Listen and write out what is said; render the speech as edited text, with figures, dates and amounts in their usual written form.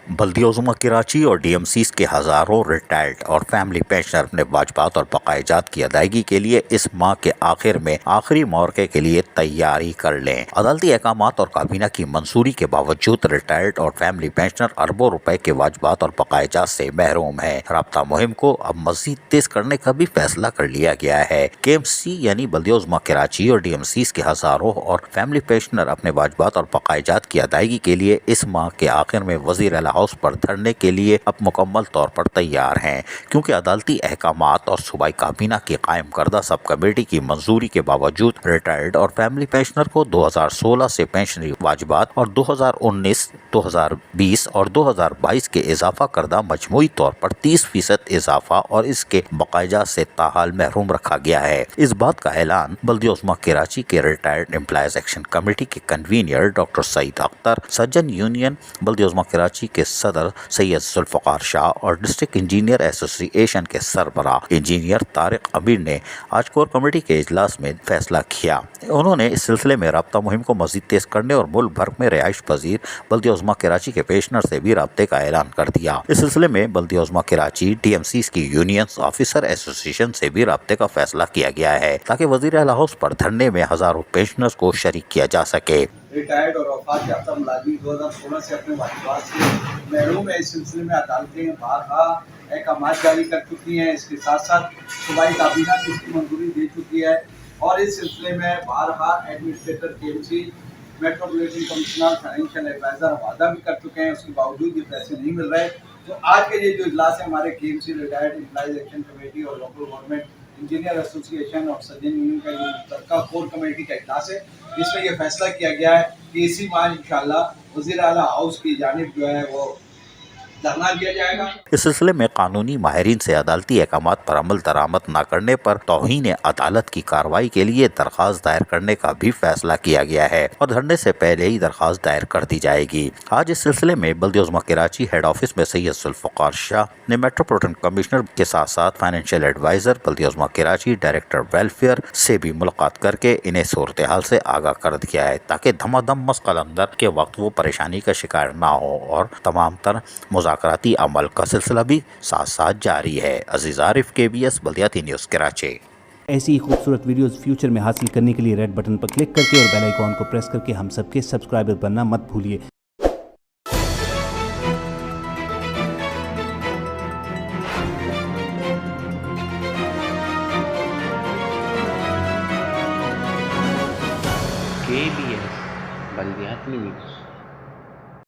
बल्दिया उज़्मा कराची और डीएमसीज के हज़ारों रिटायर्ड और फैमिली पेंशनर अपने वाजबात और बकायजात की अदायगी के लिए इस माह के आखिर में आखिरी मौके के लिए तैयारी कर लें। अदालती अहकामात और काबीना की मंजूरी के बावजूद रिटायर्ड और फैमिली पेंशनर अरबों रुपए के वाजबात और बकायजात से महरूम है। राब्ता मुहिम को अब मजीद तेज करने का भी फैसला कर लिया गया है। केएमसी यानी बल्दिया उज़्मा कराची और डीएमसीज के हज़ारों और फैमिली पेंशनर अपने वाजबात और बकायजात की अदायगी के लिए इस माह के आखिर में वज़ीर आला हाउस पर धरने के लिए अब मुकम्मल तौर पर तैयार हैं, क्योंकि अदालती अहकामात और सूबाई काबीना की कायम करदा सब कमेटी की मंजूरी के बावजूद रिटायर्ड और फैमिली पेंशनर को 2016 से पेंशनरी वाजबात और 2019, 2020 और 2022 के इजाफा करदा मजमूई तौर पर 30% इजाफा और इसके बकायजात से ताहाल महरूम रखा गया है। इस बात का ऐलान बल्दिया उज़्मा कराची के रिटायर्ड एम्प्लॉयज एक्शन कमेटी के कन्वीनियर डॉक्टर सईद अख्तर, सज्जन यूनियन बल्दिया उज़्मा कराची के सदर सैयद जुल्फ़िकार शाह और डिस्ट्रिक्ट इंजीनियर एसोसिएशन के सरबराह इंजीनियर तारिक अमीर ने आज कोर कमेटी के इजलास में फैसला किया। उन्होंने इस सिलसिले में राब्ता मुहिम को मजीद तेज करने और मुल्क भर में रिहाइश पजीर बल्दिया उज़्मा कराची के पेंशनर से भी राब्ते का ऐलान कर दिया। इस सिलसिले में बल्दिया उज़्मा कराची डीएमसी की यूनियंस ऑफिसर एसोसिएशन से भी राब्ते का फैसला किया गया है, ताकि वज़ीर आला हाउस पर धरने में हजारों पेंशनर्स को शरीक किया जा सके। रिटायर्ड और वफात याफ्ता मुलाजिम 2016 से अपने वाजिबात से महरूम है। इस सिलसिले में अदालतें बारहा अहकामात जारी कर चुकी हैं। इसके साथ साथ सूबाई काबीना की इसकी मंजूरी दे चुकी है और इस सिलसिले में बारहा administrator KMC, metropolitan commissioner, financial adviser वादा भी कर चुके हैं। उसके बावजूद ये पैसे नहीं मिल रहे। तो आज के ये जो इजलास है हमारे KMC retired employees action committee और लोकल गवर्नमेंट इंजीनियर एसोसिएशन और सज्जन यूनियन का ये मुश्तरका कोर कमेटी का इजलास है, इसमें यह फैसला किया गया है कि इसी माह इंशाअल्लाह वज़ीर आला हाउस की जानिब जो है वो धरना दिया जाएगा। इस सिलसिले में कानूनी माहिरीन से अदालती अहकामात पर अमल दरामद न करने पर तौहीन अदालत की कार्रवाई के लिए दरख्वास्त दायर करने का भी फैसला किया गया है और धरने से पहले ही दरख्वास्त दायर कर दी जाएगी। आज इस सिलसिले में बल्दिया उज़्मा कराची हेड ऑफिस में सैयद जुल्फ़िकार शाह ने मेट्रोपॉलिटन कमिश्नर के साथ साथ फाइनेंशियल एडवाइजर बल्दिया उज़्मा कराची डायरेक्टर वेलफेयर से भी मुलाकात करके इन्हें सूरत हाल से आगाह कर दिया है, ताकि धमाधम मसक़लंदर के वक्त वो परेशानी का शिकार न हो और तमाम तर मुज़ाकराती अमल का सिलसिला भी साथ साथ जारी है। अजीज आरिफ, KBS बल्दियाती न्यूज़ कराची। ऐसी ही खूबसूरत वीडियोस फ्यूचर में हासिल करने के लिए रेड बटन पर क्लिक करके और बेल आइकॉन को प्रेस करके हम सबके सब्सक्राइबर बनना मत भूलिए। KBS बल्दियाती न्यूज़।